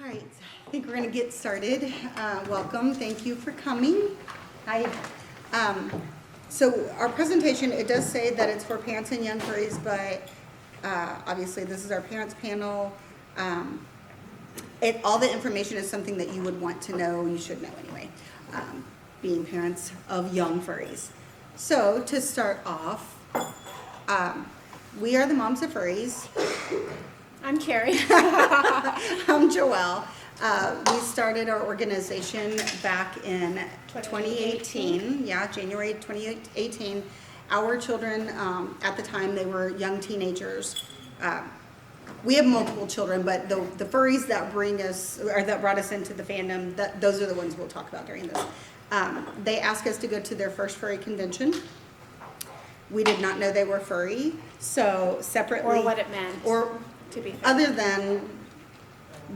right, I think we're going to get started. Welcome, thank you for coming. Hi. So our presentation, it does say that it's for parents and young furries, but obviously this is our parents panel. All the information is something that you would want to know, you should know anyway, being parents of young furries. So to start off, we are the Moms of Furries. I'm Carrie. I'm Joelle. We started our organization back in 2018. Yeah, January 2018. Our children, at the time, they were young teenagers. We have multiple children, but the furries that brought us into the fandom, those are the ones we'll talk about during this. They asked us to go to their first furry convention. We did not know they were furry, so separately. Or what it meant. Or to be fair. Other than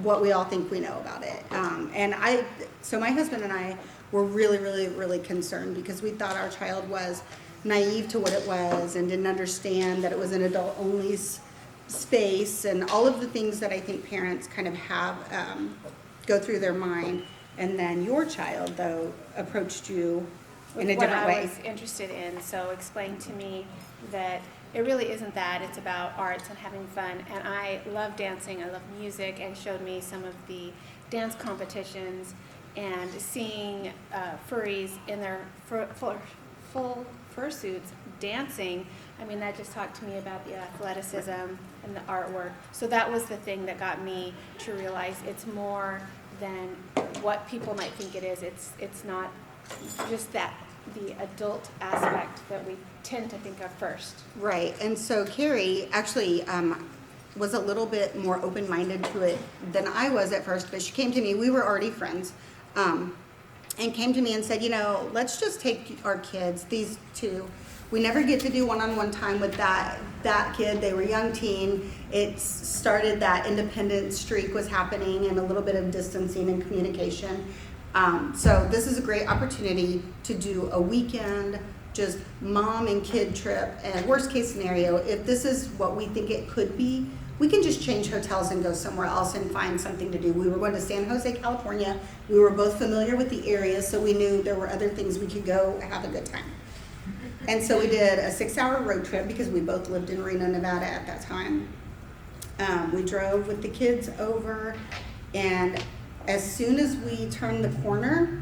what we all think we know about it. So my husband and I were really, really, really concerned because we thought our child was naive to what it was and didn't understand that it was an adult-only space and all of the things that I think parents kind of have go through their mind. And then your child, though, approached you in a different way. What I was interested in, so explain to me that it really isn't that. It's about arts and having fun. And I love dancing. I love music, and showed me some of the dance competitions and seeing furries in their full fursuits dancing. I mean, that just talked to me about the athleticism and the artwork. So that was the thing that got me to realize it's more than what people might think it is. It's not just that, the adult aspect that we tend to think of first. Right, and so Carrie actually was a little bit more open-minded to it than I was at first, but she came to me, we were already friends, and came to me and said, let's just take our kids, these two. We never get to do one-on-one time with that kid. They were young teen. It started that independent streak was happening and a little bit of distancing and communication. So this is a great opportunity to do a weekend, just mom and kid trip. And worst case scenario, if this is what we think it could be, we can just change hotels and go somewhere else and find something to do. We were going to San Jose, California. We were both familiar with the area, so we knew there were other things we could go have a good time. And so we did a 6-hour road trip because we both lived in Reno, Nevada at that time. We drove with the kids over, and as soon as we turned the corner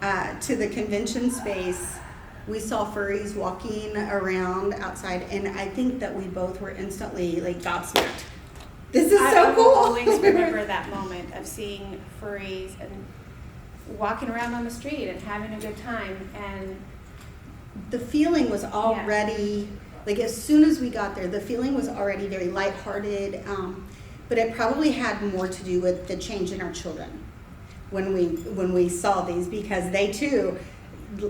to the convention space, we saw furries walking around outside, and I think that we both were instantly gobsmacked. This is so cool. I always remember that moment of seeing furries and walking around on the street and having a good time, and the feeling was already, as soon as we got there, the feeling was already very lighthearted, but it probably had more to do with the change in our children when we saw these, because they too,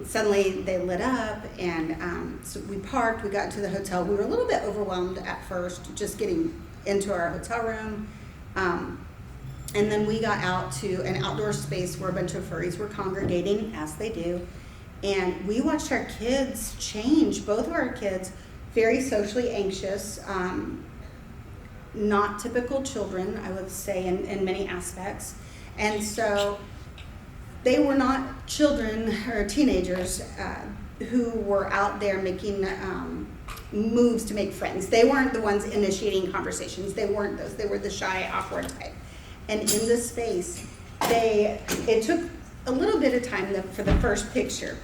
suddenly they lit up, and so we parked, we got to the hotel. We were a little bit overwhelmed at first, just getting into our hotel room, and then we got out to an outdoor space where a bunch of furries were congregating, as they do. And we watched our kids change, both of our kids, very socially anxious, not typical children, I would say, in many aspects. And so they were not children or teenagers who were out there making moves to make friends. They weren't the ones initiating conversations. They weren't those. They were the shy, awkward type. And in this space, it took a little bit of time for the first picture.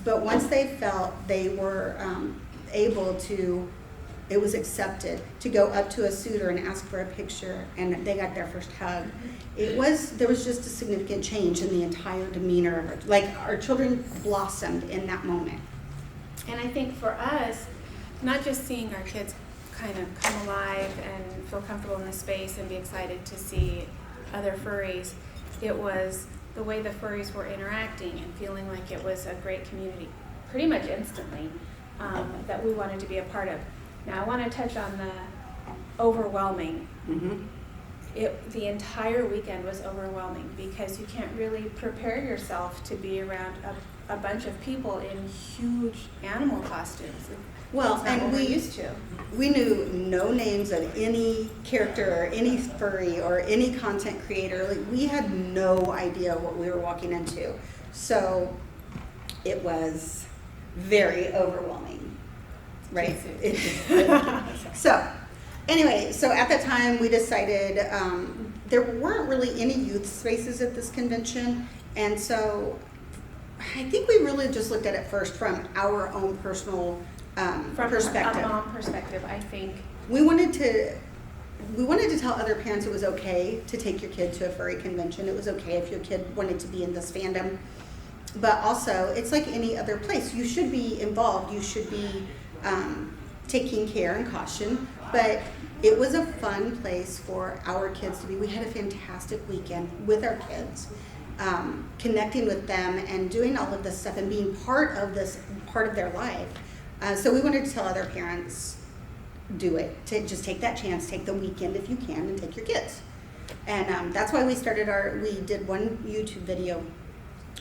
But once they felt they were able to, it was accepted to go up to a suitor and ask for a picture, and they got their first hug. There was just a significant change in the entire demeanor of it. Our children blossomed in that moment. And I think for us, not just seeing our kids kind of come alive and feel comfortable in the space and be excited to see other furries, it was the way the furries were interacting and feeling like it was a great community pretty much instantly that we wanted to be a part of. Now I want to touch on the overwhelming. Mm-hmm. The entire weekend was overwhelming because you can't really prepare yourself to be around a bunch of people in huge animal costumes. Well, That's not and what we're used to. we knew no names of any character or any furry or any content creator. Like, we had no idea what we were walking into. So it was very overwhelming, right? So anyway, so at that time we decided there weren't really any youth spaces at this convention. And so I think we really just looked at it first from our own personal perspective. From a mom perspective, I think. We wanted to tell other parents it was okay to take your kid to a furry convention. It was okay if your kid wanted to be in this fandom. But also, it's like any other place. You should be involved. You should be taking care and caution. But it was a fun place for our kids to be. We had a fantastic weekend with our kids, connecting with them and doing all of this stuff and being part of their life. So we wanted to tell other parents, do it. Just take that chance, take the weekend if you can, and take your kids. And that's why we did one YouTube video,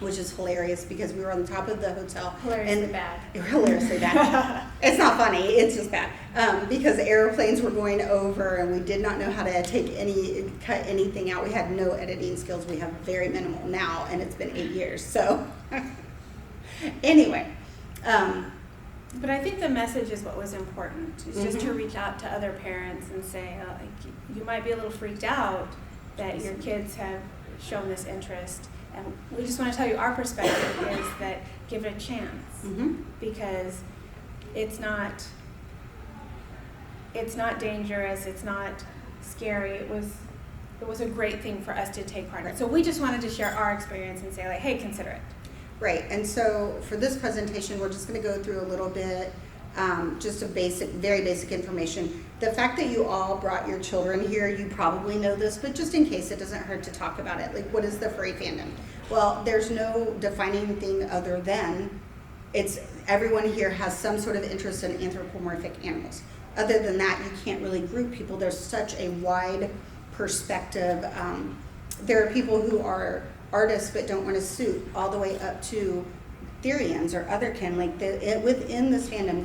which is hilarious because we were on the top of the hotel. Hilariously bad. Hilariously bad. It's not funny, it's just bad. Because airplanes were going over and we did not know how to cut anything out. We had no editing skills. We have very minimal now, and it's been 8 years. So anyway. But I think the message is what was important, is just to reach out to other parents and say, you might be a little freaked out that your kids have shown this interest. And we just want to tell you our perspective is that give it a chance, because it's not dangerous, it's not scary. It was a great thing for us to take part in. So we just wanted to share our experience and say, like, hey, consider it. Right, and so for this presentation, we're just going to go through a little bit, just very basic information. The fact that you all brought your children here, you probably know this, but just in case, it doesn't hurt to talk about it. Like, what is the furry fandom? Well, there's no defining thing other than everyone here has some sort of interest in anthropomorphic animals. Other than that, you can't really group people. There's such a wide perspective. There are people who are artists but don't want a suit, all the way up to Therians or otherkin. Like within this fandom,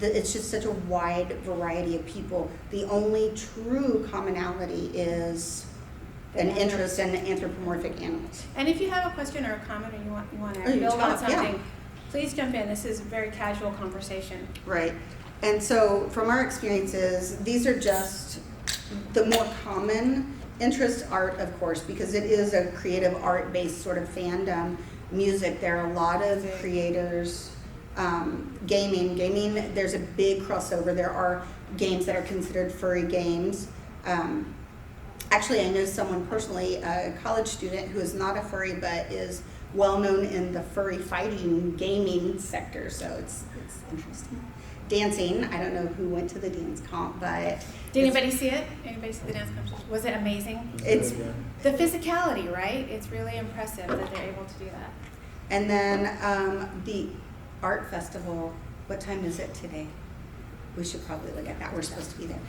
it's just such a wide variety of people. The only true commonality is an interest in anthropomorphic animals. And if you have a question or a comment or you want to build on something, please jump in. This is a very casual conversation. Right. And so from our experiences, these are just the more common interest. Art, of course, because it is a creative art-based sort of fandom. Music, there are a lot of creators. Gaming, there's a big crossover. There are games that are considered furry games. Actually, I know someone personally, a college student who is not a furry but is well known in the furry fighting gaming sector, so it's interesting. Dancing, I don't know who went to the Therians Cont, but... Did anybody see it? Anybody see the dance competition? Was it amazing? It's the physicality, right? It's really impressive that they're able to do that. And then the art festival, what time is it today? We should probably look at that. We're supposed to be there.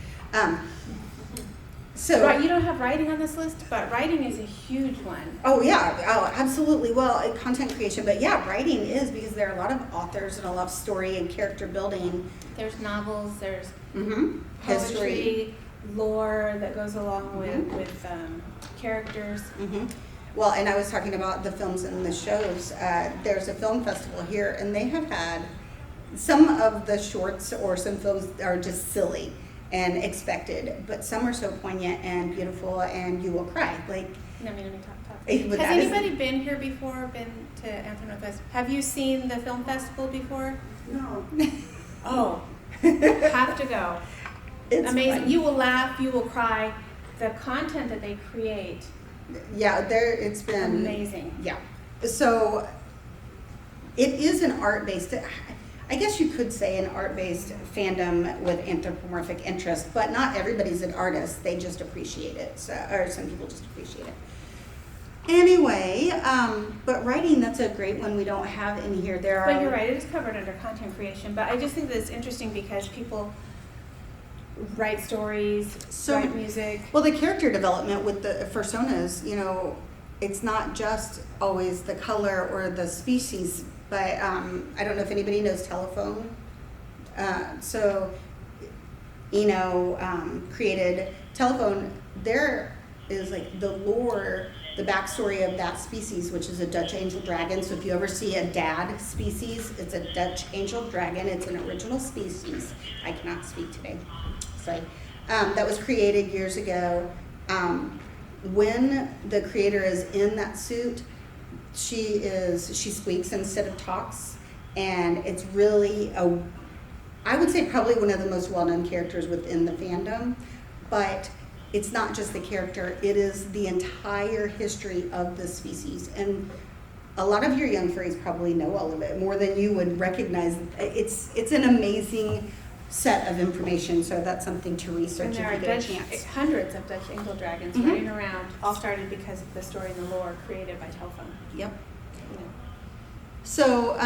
Right, you don't have writing on this list, but writing is a huge one. Oh yeah, absolutely. Well, content creation, but yeah, writing is, because there are a lot of authors and a lot of story and character building. There's novels, there's poetry, history, lore that goes along with characters. Well, and I was talking about the films and the shows. There's a film festival here, and they have had some of the shorts or some films are just silly and expected, but some are so poignant and beautiful, and you will cry. Like, let me talk. Has anybody been here before? Been to Anthro Fest? Have you seen the film festival before? No. Oh, have to go. It's amazing. Fun. You will laugh. You will cry. The content that they create. Yeah, it's been amazing. Yeah. So it is an art-based, I guess you could say an art-based fandom with anthropomorphic interest, but not everybody's an artist. They just appreciate it. So, or some people just appreciate it. Anyway, but writing, that's a great one we don't have in here. But you're right, it is covered under content creation. But I just think that it's interesting because people write stories, write music. Well, the character development with the personas, it's not just always the color or the species, but I don't know if anybody knows Telephone. So, created telephone. There is like the lore, the backstory of that species, which is a Dutch angel dragon. So if you ever see a dad species, it's a Dutch angel dragon. It's an original species. I cannot speak today. Sorry. That was created years ago. When the creator is in that suit, she squeaks instead of talks, and it's really I would say probably one of the most well-known characters within the fandom, but it's not just the character, it is the entire history of the species. And a lot of your young furries probably know all of it, more than you would recognize. It's an amazing set of information, so that's something to research if you get a chance. Hundreds of Dutch angel dragons running around, all started because of the story and the lore created by telephone. Yep. So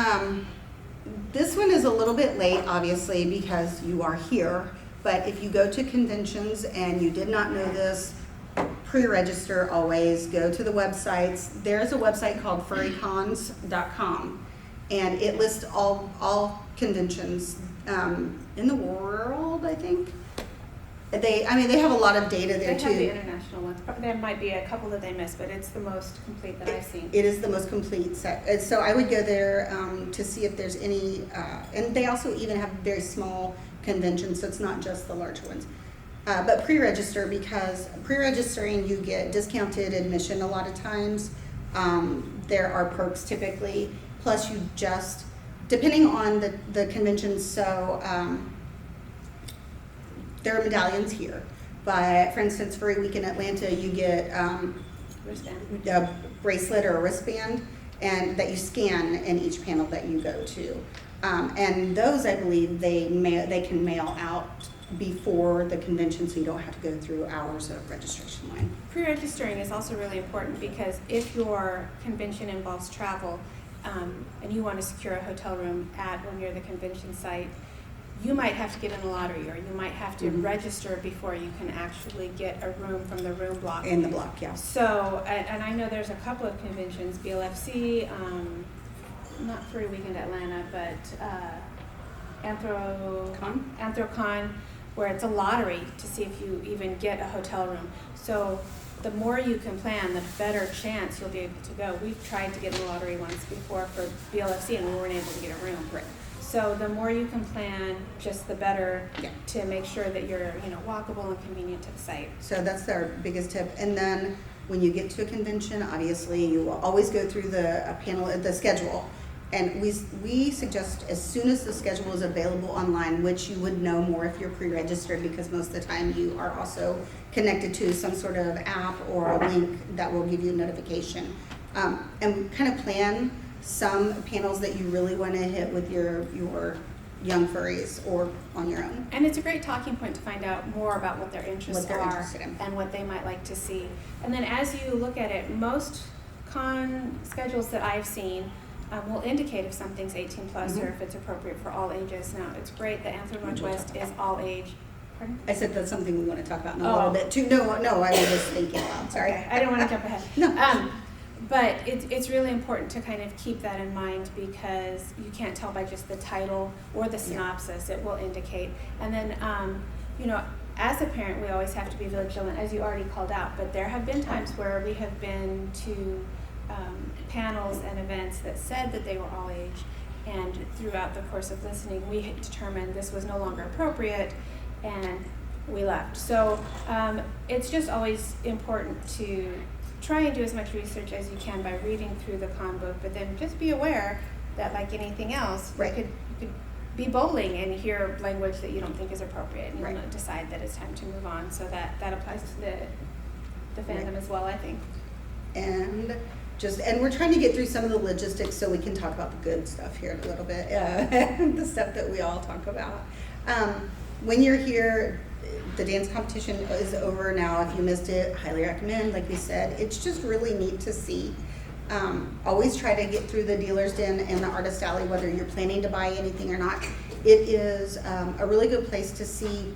this one is a little bit late, obviously, because you are here. But if you go to conventions and you did not know this, pre-register always. Go to the websites. There's a website called furrycons.com, and it lists all conventions in the world, I think. They have a lot of data there too. They have the international ones. There might be a couple that they missed, but it's the most complete that I've seen. It is the most complete set. So I would go there to see if there's any, and they also even have very small conventions, so it's not just the large ones. But pre-register, because pre-registering you get discounted admission a lot of times. There are perks typically, plus you just, depending on the convention, so there are medallions here. But for instance, Furry Week in Atlanta, you get a bracelet or a wristband, and that you scan in each panel that you go to. And those, I believe, they can mail out before the convention, so you don't have to go through hours of registration line. Pre-registering is also really important because if your convention involves travel and you want to secure a hotel room at or near the convention site, you might have to get in a lottery, or you might have to register before you can actually get a room from the room block. In the block, yeah. So, and I know there's a couple of conventions, BLFC, not Furry Weekend Atlanta, but Anthro Con, where it's a lottery to see if you even get a hotel room. So the more you can plan, the better chance you'll be able to go. We've tried to get in the lottery once before for BLFC, and we weren't able to get a room. Right. So the more you can plan, just the better to make sure that you're, walkable and convenient to the site. So that's our biggest tip. And then when you get to a convention, obviously you will always go through the schedule. And we suggest as soon as the schedule is available online, which you would know more if you're pre-registered, because most of the time you are also connected to some sort of app or a link that will give you a notification. And kind of plan some panels that you really want to hit with your young furries or on your own. And it's a great talking point to find out more about what their interests are interested in. And what they might like to see. And then as you look at it, most con schedules that I've seen will indicate if something's 18 plus or if it's appropriate for all ages. Now, it's great that Anthro Northwest is all age. Pardon? I said that's something we want to talk about in a little bit too. No, I was just thinking loud. Sorry. Okay. I don't want to jump ahead. No. But it's really important to kind of keep that in mind, because you can't tell by just the title or the synopsis. It will indicate. And then, as a parent, we always have to be vigilant, as you already called out. But there have been times where we have been to panels and events that said that they were all age, and throughout the course of listening, we had determined this was no longer appropriate, and we left. So it's just always important to try and do as much research as you can by reading through the con book, but then just be aware that, like anything else, you could be bowling and hear language that you don't think is appropriate, and you'll decide that it's time to move on. So that applies to the fandom as well, I think. And we're trying to get through some of the logistics so we can talk about the good stuff here in a little bit, the stuff that we all talk about. When you're here, the dance competition is over now. If you missed it, highly recommend. Like we said, it's just really neat to see. Always try to get through the dealer's den and the artist alley, whether you're planning to buy anything or not. It is a really good place to see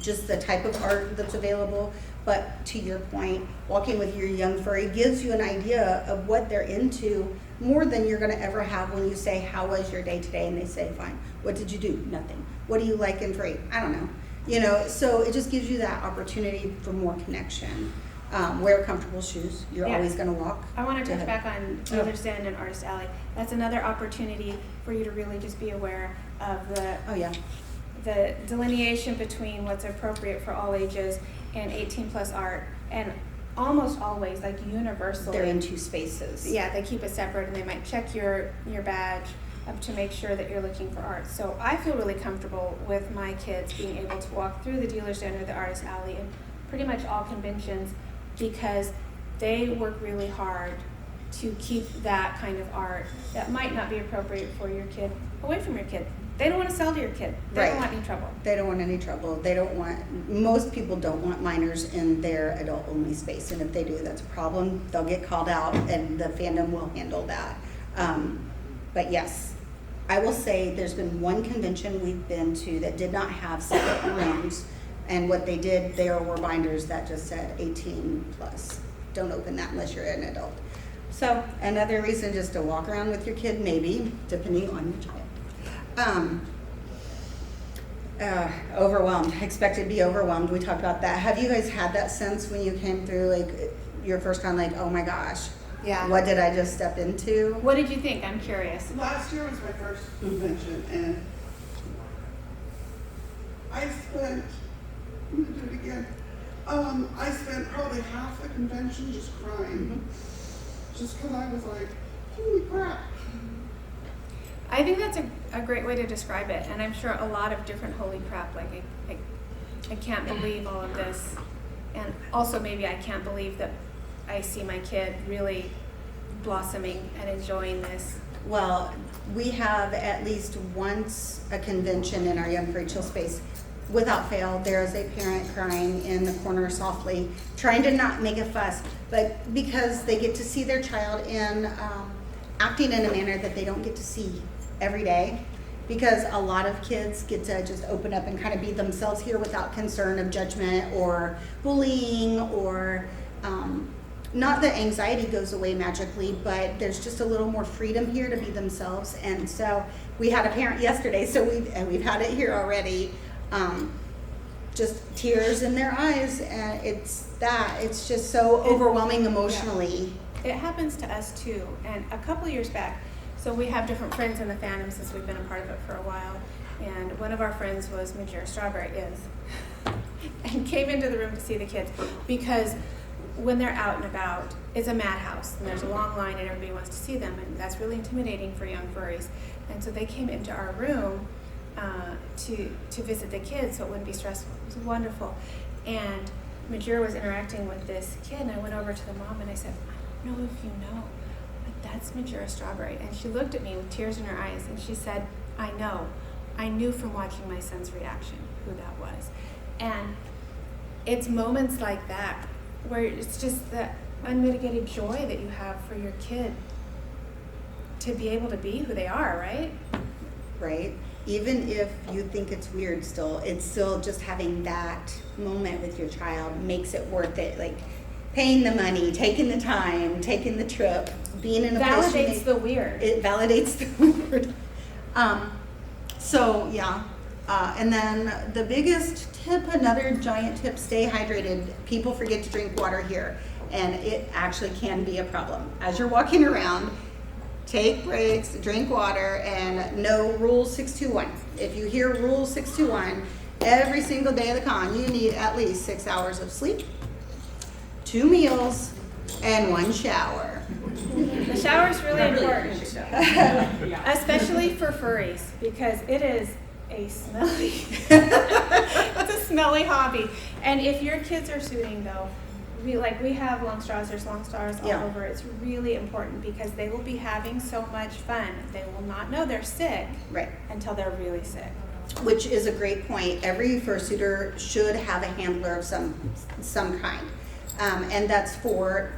just the type of art that's available. But to your point, walking with your young furry gives you an idea of what they're into more than you're going to ever have when you say, how was your day today? And they say, fine. What did you do? Nothing. What do you like in furry? I don't know. You know, so it just gives you that opportunity for more connection. Wear comfortable shoes. You're always going to walk. I want to touch back on Dealer's Den and Artist Alley. That's another opportunity for you to really just be aware of the delineation between what's appropriate for all ages and 18 plus art, and almost always, like universally, they're in two spaces. Yeah, they keep it separate, and they might check your badge up to make sure that you're looking for art. So I feel really comfortable with my kids being able to walk through the Dealer's Den or the Artist Alley and pretty much all conventions, because they work really hard to keep that kind of art that might not be appropriate for your kid away from your kid. They don't want to sell to your kid. They don't want any trouble. They don't want any trouble. Most people don't want minors in their adult only space. And if they do, that's a problem. They'll get called out and the fandom will handle that. But yes, I will say there's been one convention we've been to that did not have separate rooms. And what they did there were binders that just said 18 plus. Don't open that unless you're an adult. So another reason just to walk around with your kid, maybe, depending on your child. Overwhelmed. Expected to be overwhelmed. We talked about that. Have you guys had that sense when you came through, like, your first time, like, oh my gosh, yeah, what did I just step into? What did you think? I'm curious. Last year was my first convention, and I spent, I'm gonna do it again. I spent probably half the convention just crying. Just because I was like, holy crap. I think that's a great way to describe it, and I'm sure a lot of different holy crap, like I can't believe all of this, and also maybe I can't believe that I see my kid really blossoming and enjoying this. Well, we have at least once a convention in our Young Furry Chill space. Without fail, there is a parent crying in the corner softly, trying to not make a fuss, but because they get to see their child in acting in a manner that they don't get to see every day, because a lot of kids get to just open up and kind of be themselves here without concern of judgment or bullying or not that anxiety goes away magically, but there's just a little more freedom here to be themselves. And so we had a parent yesterday, so we've had it here already, just tears in their eyes, and it's just so overwhelming emotionally. It happens to us too, and a couple of years back, so we have different friends in the fandom since we've been a part of it for a while, and one of our friends was Major Strawberry and came into the room to see the kids, because when they're out and about, it's a madhouse, and there's a long line and everybody wants to see them, and that's really intimidating for young furries. And so they came into our room to visit the kids so it wouldn't be stressful. It was wonderful. And Major was interacting with this kid, and I went over to the mom and I said, I don't know if you know, but that's Major Strawberry. And she looked at me with tears in her eyes and she said, I know. I knew from watching my son's reaction who that was. And it's moments like that where it's just the unmitigated joy that you have for your kid to be able to be who they are, right? Right? Even if you think it's weird it's still just having that moment with your child makes it worth it. Like paying the money, taking the time, taking the trip, being in a place. Validates the weird. It validates the weird. So yeah. And then the biggest tip, another giant tip, stay hydrated. People forget to drink water here, and it actually can be a problem. As you're walking around, take breaks, drink water, and know Rule 621. If you hear Rule 621, every single day of the con, you need at least 6 hours of sleep, 2 meals, and 1 shower. The shower is really important, especially for furries, because it is a smelly, it's a smelly hobby. And if your kids are suiting though, we have long straws, there's long straws all over. It's really important because they will be having so much fun. They will not know they're sick until they're really sick. Which is a great point. Every fursuiter should have a handler of some kind. And that's for,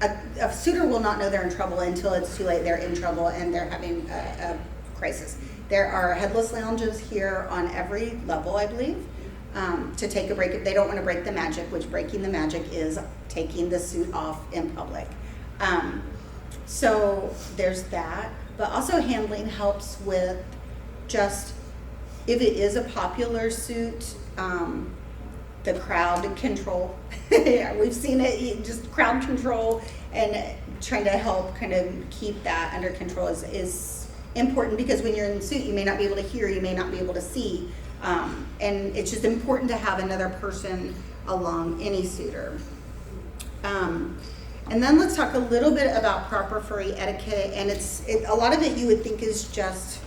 a suitor will not know they're in trouble until it's too late. They're in trouble and they're having a crisis. There are headless lounges here on every level, I believe. to take a break. They don't want to break the magic, which breaking the magic is taking the suit off in public. So there's that, but also handling helps with just, if it is a popular suit, the crowd control. Yeah, we've seen it, just crowd control, and trying to help kind of keep that under control is important, because when you're in the suit, you may not be able to hear, you may not be able to see, and it's just important to have another person along any suitor. And then let's talk a little bit about proper furry etiquette, and a lot of it you would think is just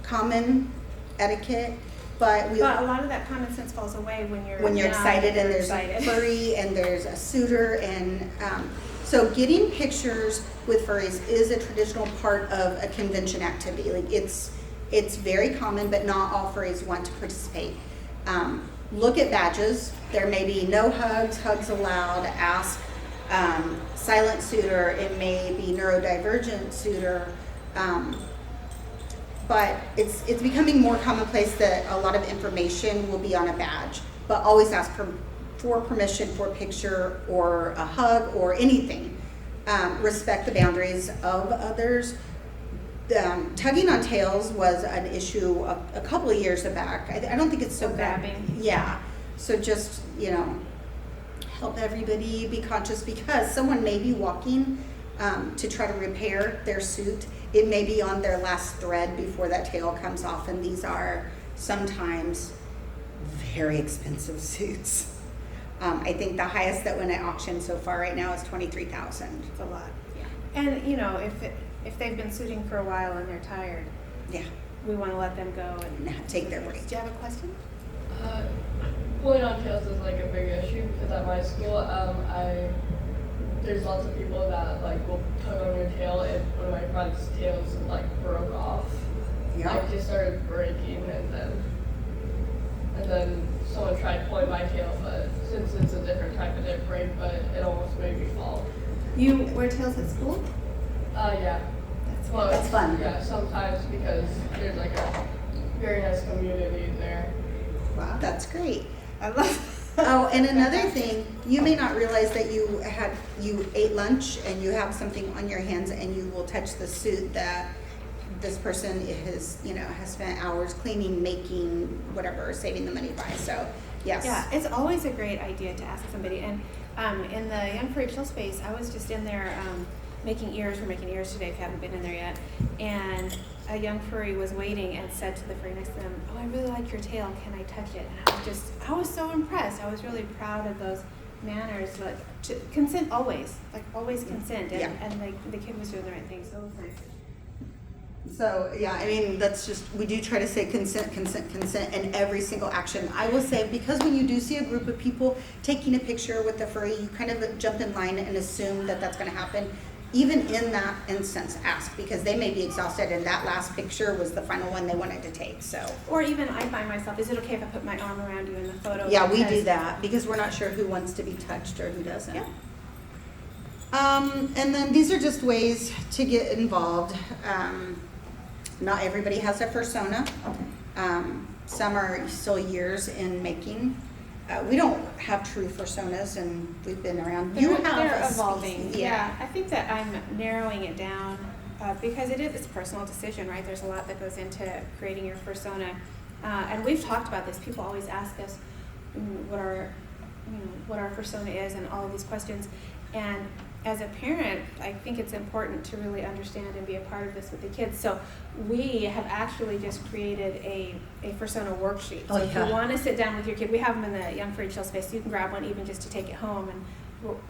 common etiquette, but a lot of that common sense falls away when you're young, excited and there's excited. a furry and there's a suitor, and so getting pictures with furries is a traditional part of a convention activity. Like it's very common, but not all furries want to participate. Look at badges. There may be no hugs, hugs allowed, ask, silent suitor, it may be neurodivergent suitor, but it's becoming more commonplace that a lot of information will be on a badge, but always ask for permission for a picture or a hug or anything. Respect the boundaries of others. Tugging on tails was an issue a couple of years back. I don't think it's so bad. Grabbing. Yeah, so just, help everybody be conscious, because someone may be walking to try to repair their suit. It may be on their last thread before that tail comes off, and these are sometimes very expensive suits. I think the highest that went at auction so far right now is $23,000. It's a lot. Yeah. And if they've been suiting for a while and they're tired, Yeah. we want to let them go and Take their break. Do you have a question? Pulling on tails is like a big issue, because at my school, there's lots of people that will tug on your tail. If one of my friend's tails broke off, Yeah. just started breaking, and then someone tried pulling my tail, but since it's a different type, it didn't break, but it almost made me fall. You wear tails at school? Yeah. Well, That's fun. Yeah, sometimes, because there's a very nice community there. Wow, that's great. I love Oh, and another thing, you may not realize that you ate lunch and you have something on your hands, and you will touch the suit that this person has spent hours cleaning, making, whatever, saving the money by. So, yes. Yeah, it's always a great idea to ask somebody. And in the Young Furry Chill Space, I was just in there making ears. We're making ears today if you haven't been in there yet. And a young furry was waiting and said to the furry next to them, "Oh, I really like your tail. Can I touch it?" And I was so impressed. I was really proud of those manners. To consent always, always consent. And, Yeah. and the kid was doing the right thing. So it was nice. So, yeah, I mean, we do try to say consent in every single action. I will say, because when you do see a group of people taking a picture with the furry, you kind of jump in line and assume that that's going to happen. Even in that instance, ask, because they may be exhausted and that last picture was the final one they wanted to take. So, Or even I find myself, is it okay if I put my arm around you in the photo? yeah, we do Because- that because we're not sure who wants to be touched or who doesn't. Yeah. And then these are just ways to get involved. Not everybody has a persona. Some are still years in making. We don't have true personas, and we've been around. They're evolving. species. Yeah, I think that I'm narrowing it down because it's a personal decision, right? There's a lot that goes into creating your persona, and we've talked about this. People always ask us what our persona is, and all of these questions. And as a parent, I think it's important to really understand and be a part of this with the kids. So we have actually just created a persona worksheet. So if you want to sit down with your kid, we have them in the Young Furry Chill Space. You can grab one even just to take it home, and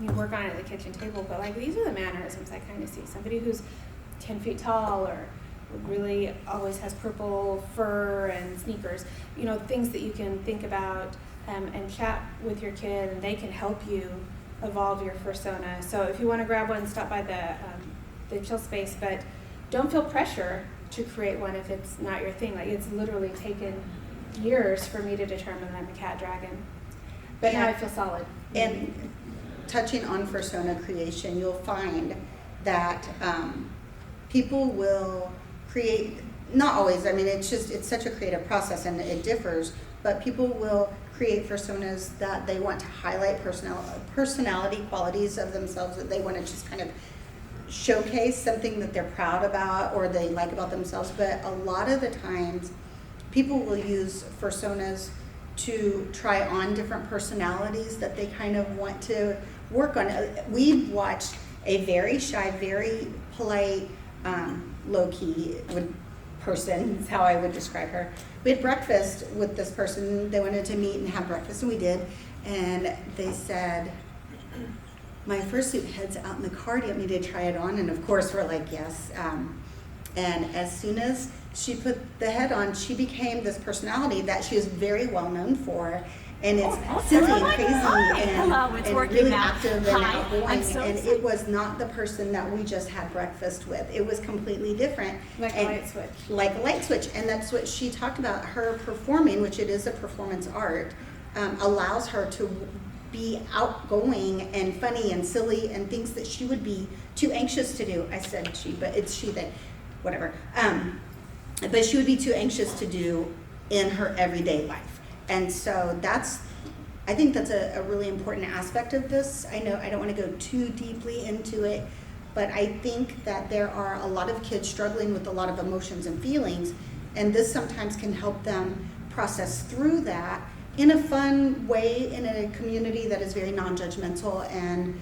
you work on it at the kitchen table. But these are the mannerisms I kind of see. Somebody who's 10 feet tall, or really always has purple fur and sneakers. Things that you can think about and chat with your kid, and they can help you evolve your persona. So if you want to grab one, stop by the chill space, but don't feel pressure to create one if it's not your thing. It's literally taken years for me to determine that I'm a cat dragon, but now I feel solid. And touching on persona creation, you'll find that people will create, not always, I mean, it's such a creative process and it differs, but people will create personas that they want to highlight personality qualities of themselves, that they want to just kind of showcase something that they're proud about or they like about themselves. But a lot of the times people will use personas to try on different personalities that they kind of want to work on. We watched a very shy, very polite, low-key person, is how I would describe her. We had breakfast with this person. They wanted to meet and have breakfast, and we did. And they said, my fursuit head's out in the car. Do you want me to try it on? And of course, we're like, yes. And as soon as she put the head on, she became this personality that she is very well known for. And it's silly and crazy and really active and outgoing. And it was not the person that we just had breakfast with. It was completely different. Like a light switch. Like a light switch. And that's what she talked about. Her performing, which it is a performance art, allows her to be outgoing and funny and silly and things that she would be too anxious to do. I said she, but it's she that, whatever. But she would be too anxious to do in her everyday life. And so I think that's a really important aspect of this. I know I don't want to go too deeply into it, but I think that there are a lot of kids struggling with a lot of emotions and feelings, and this sometimes can help them process through that in a fun way, in a community that is very non-judgmental and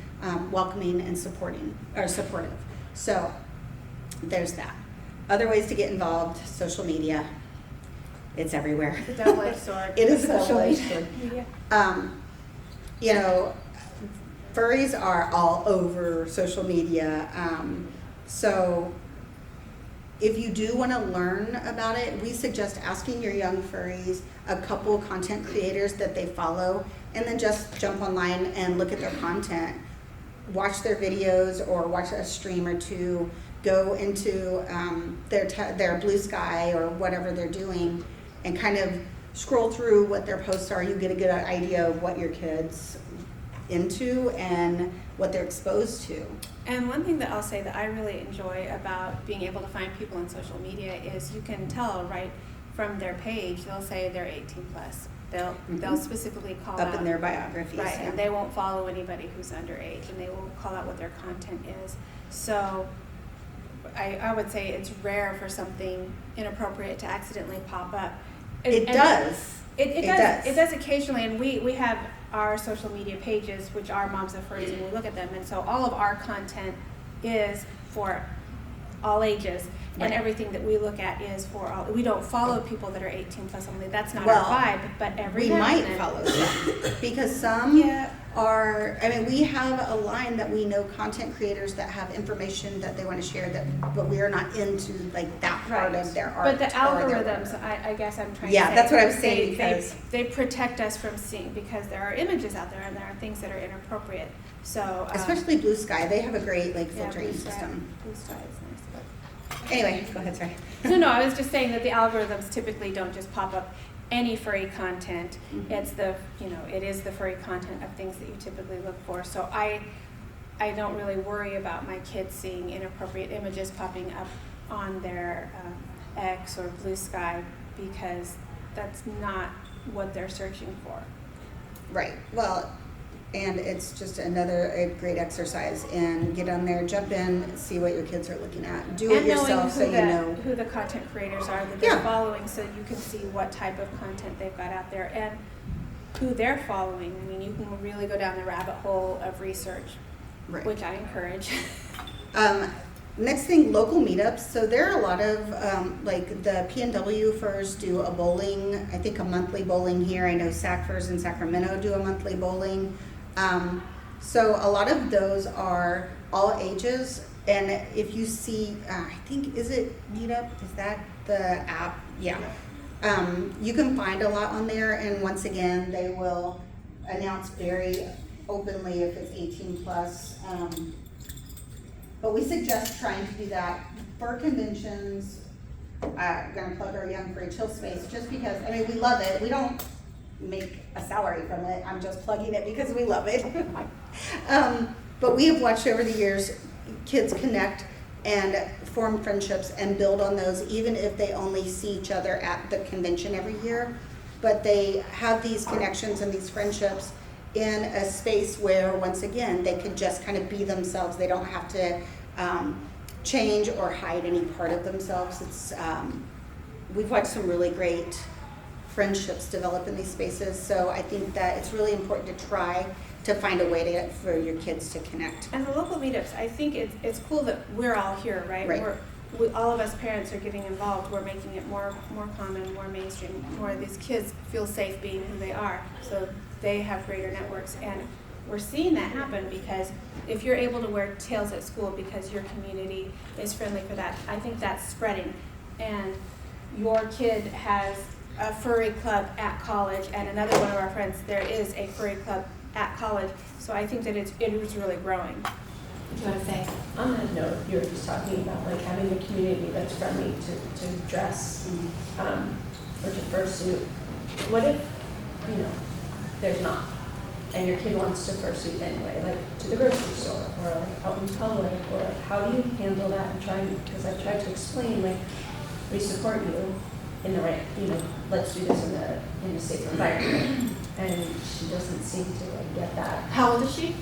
welcoming and supportive. So there's that. Other ways to get involved: social media. It's everywhere. The double-edged sword. It is a double-edged Social sword. media. You know, furries are all over social media. So if you do want to learn about it, we suggest asking your young furries a couple content creators that they follow, and then just jump online and look at their content. Watch their videos or watch a stream or two. Go into their Blue Sky or whatever they're doing and kind of scroll through what their posts are. You get a good idea of what your kid's into and what they're exposed to. And one thing that I'll say that I really enjoy about being able to find people on social media is you can tell right from their page. They'll say they're 18 plus. They'll specifically call Up out in their biographies. right, Yeah. and they won't follow anybody who's underage, and they will call out what their content is. So I would say it's rare for something inappropriate to accidentally pop up. It does. It does. It does occasionally, and we have our social media pages, which are Moms of Furries, and we look at them, and so all of our content is for all ages, and Right. everything that we look at is for all. We don't follow people that are 18 plus only. That's not Well, our vibe. But every We now might and then, follow them because some Yeah. are, I mean, we have a line that we know content creators that have information that they want to share, but we are not into like that part Right. of their art. But the or their algorithms, work. I guess I'm trying Yeah, to say. that's what I was saying, they- because- they protect us from seeing, because there are images out there and there are things that are inappropriate. So Especially Blue Sky, they have a great like yeah, filtering Blue Sky- system. Blue Sky is nice, but. Anyway, go ahead, sorry. No, I was just saying that the algorithms typically don't just pop up any furry content. Mhm. It's it is the furry content of things that you typically look for. So I don't really worry about my kids seeing inappropriate images popping up on their X or Blue Sky, because that's not what they're searching for. Right, well, and it's just a great exercise, and get on there, jump in, see what your kids are looking at. Do it And knowing yourself so you know. who the content creators are that they're Yeah. following, so you can see what type of content they've got out there and who they're following. I mean, you can really go down the rabbit hole of research, Right. which I encourage. Next thing, local meetups. So there are a lot of, like the PNW Furs do a bowling, I think a monthly bowling here. I know SAC Furs in Sacramento do a monthly bowling. So a lot of those are all ages. And if you see, I think, is it Meetup? Is that the app? Yeah. You can find a lot on there. And once again, they will announce very openly if it's 18 plus. But we suggest trying to do that for conventions. Gonna plug our Young Furry Chill Space just because, I mean, we love it. We don't make a salary from it. I'm just plugging it because we love it. But we have watched over the years kids connect and form friendships and build on those, even if they only see each other at the convention every year. but they have these connections and these friendships in a space where, once again, they could just kind of be themselves. They don't have to change or hide any part of themselves. It's we've watched some really great friendships develop in these spaces, so I think that it's really important to try to find a way for your kids to connect. And the local meetups, I think it's cool that we're all here, right? Right. All of us parents are getting involved. We're making it more common, more mainstream, more of these kids feel safe being who they are. So they have greater networks, and we're seeing that happen because if you're able to wear tails at school because your community is friendly for that, I think that's spreading. And your kid has a furry club at college, and another one of our friends, there is a furry club at college. So I think that it is really growing. Do you want to say? On that note, you were just talking about like having a community that's friendly to dress or to fursuit. What if, there's not, and your kid wants to fursuit anyway, like to the grocery store or like out in public, or like, how do you handle that? Because I've tried to explain, like, we support you in the right, let's do this in a safe environment, and she doesn't seem to like get that. How old is she?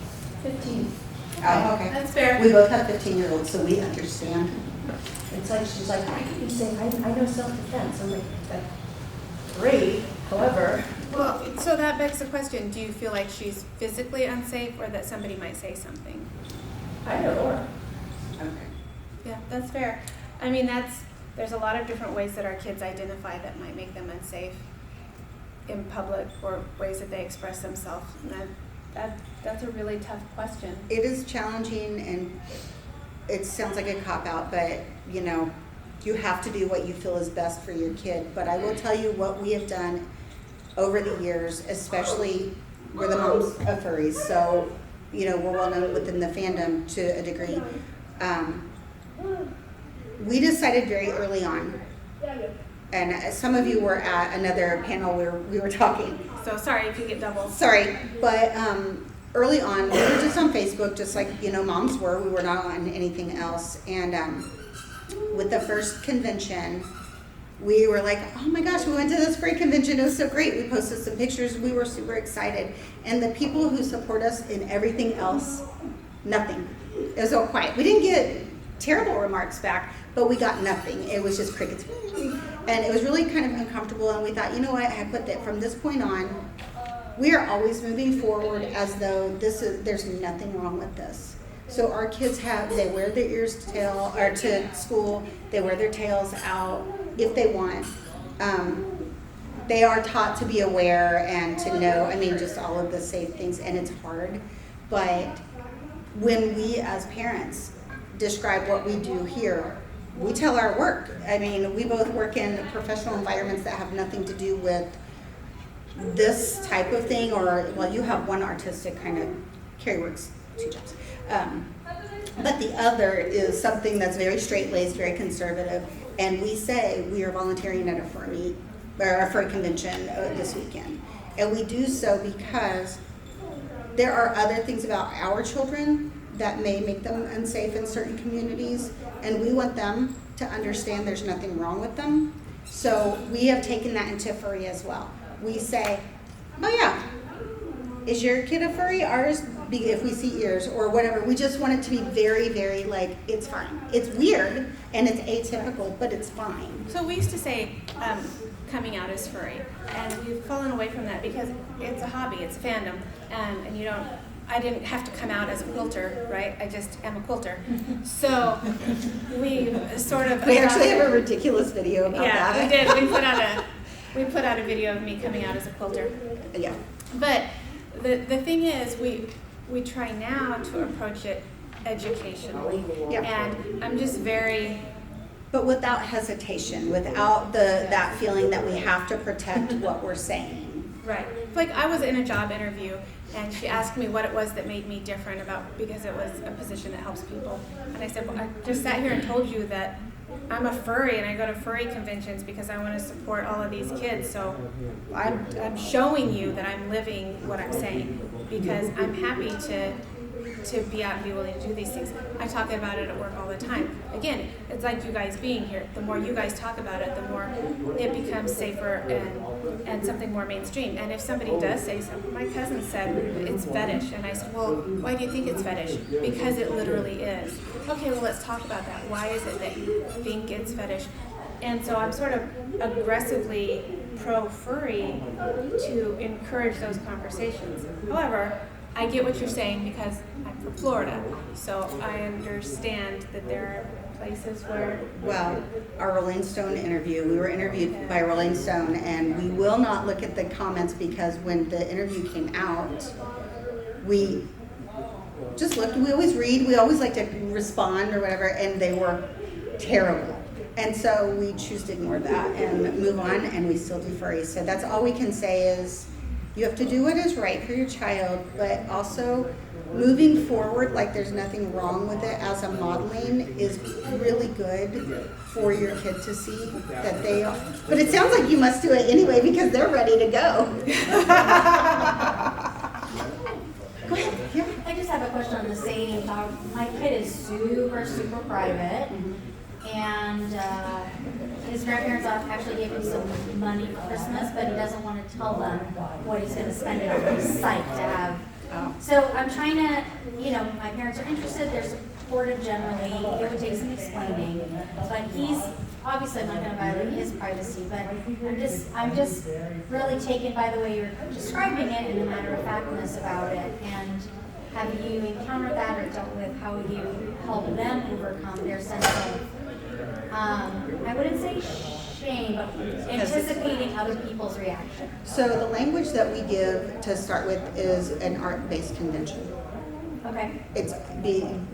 15. Oh, okay. That's fair. We both have 15-year-olds, so we understand. It's like, she's like, I can be safe, I know self-defense. I'm like, great, however. Well, so that begs the question, do you feel like she's physically unsafe or that somebody might say something? Either or. Okay. Yeah, that's fair. I mean, there's a lot of different ways that our kids identify that might make them unsafe in public, or ways that they express themselves. And that's a really tough question. It is challenging, and it sounds like a cop-out, but you have to do what you feel is best for your kid. But I will tell you what we have done over the years, especially we're the moms of furries, so we're well known within the fandom to a degree. We decided very early on, and some of you were at another panel where we were talking. So sorry if you get double. Sorry, but early on, we were just on Facebook, just like moms were. We were not on anything else. And with the first convention, we were like, oh my gosh, we went to this furry convention. It was so great. We posted some pictures. We were super excited. And the people who support us in everything else, nothing. It was all quiet. We didn't get terrible remarks back, but we got nothing. It was just crickets. And it was really kind of uncomfortable. And we thought, I put that from this point on, we are always moving forward as though there's nothing wrong with this. So our kids they wear their ears to school. They wear their tails out if they want. They are taught to be aware and to know, just all of the safe things, and it's hard. But when we as parents describe what we do here, we tell our work. We both work in professional environments that have nothing to do with this type of thing, you have one artistic kind of, Carrie works 2 jobs. But the other is something that's very straight-laced, very conservative, and we say we are volunteering at a furry convention this weekend. And we do so because there are other things about our children that may make them unsafe in certain communities, and we want them to understand there's nothing wrong with them. So we have taken that into furry as well. We say, oh yeah, is your kid a furry? Ours, if we see ears or whatever, we just want it to be very, very it's fine. It's weird and it's atypical, but it's fine. So we used to say coming out as furry, and we've fallen away from that because it's a hobby, it's a fandom, and I didn't have to come out as a quilter, right? I just am a quilter. So we sort of... We actually have a ridiculous video about that. Yeah, we did. We put out a video of me coming out as a quilter. Yeah. But the thing is, we try now to approach it educationally. Yeah. And I'm just very... But without hesitation, without that feeling that we have to protect what we're saying. Right. Like I was in a job interview, and she asked me what it was that made me different because it was a position that helps people. And I said, well, I just sat here and told you that I'm a furry and I go to furry conventions because I want to support all of these kids. So I'm showing you that I'm living what I'm saying, because I'm happy to to be out and be willing to do these things. I talk about it at work all the time. Again, it's like you guys being here. The more you guys talk about it, the more it becomes safer and something more mainstream. And if somebody does say something, my cousin said it's fetish, and I said, well, why do you think it's fetish? Because it literally is. Okay, well, let's talk about that. Why is it that you think it's fetish? And so I'm sort of aggressively pro-furry to encourage those conversations. However, I get what you're saying because I'm from Florida, so I understand that there are places where... Well, our Rolling Stone interview, we were interviewed by Rolling Stone, and we will not look at the comments because when the interview came out, we just looked, we always read, we always like to respond or whatever, and they were terrible. And so we choose to ignore that and move on, and we still do furries. So that's all we can say is you have to do what is right for your child, but also moving forward like there's nothing wrong with it as a modeling is really good for your kid to see that they are. But it sounds like you must do it anyway because they're ready to go. Go ahead. Yeah. I just have a question on the same. My kid is super private, and his grandparents actually gave him some money for Christmas, but he doesn't want to tell them what he's going to spend it on. He's psyched to have. So I'm trying to, my parents are interested. They're supportive generally. It would take some explaining, but he's obviously I'm not going to violate his privacy. But I'm just really taken by the way you're describing it and the matter-of-factness about it. And have you encountered that or dealt with how you help them overcome their sense of, I wouldn't say shame, but anticipating other people's reaction? So the language that we give to start with is an art-based convention. Okay.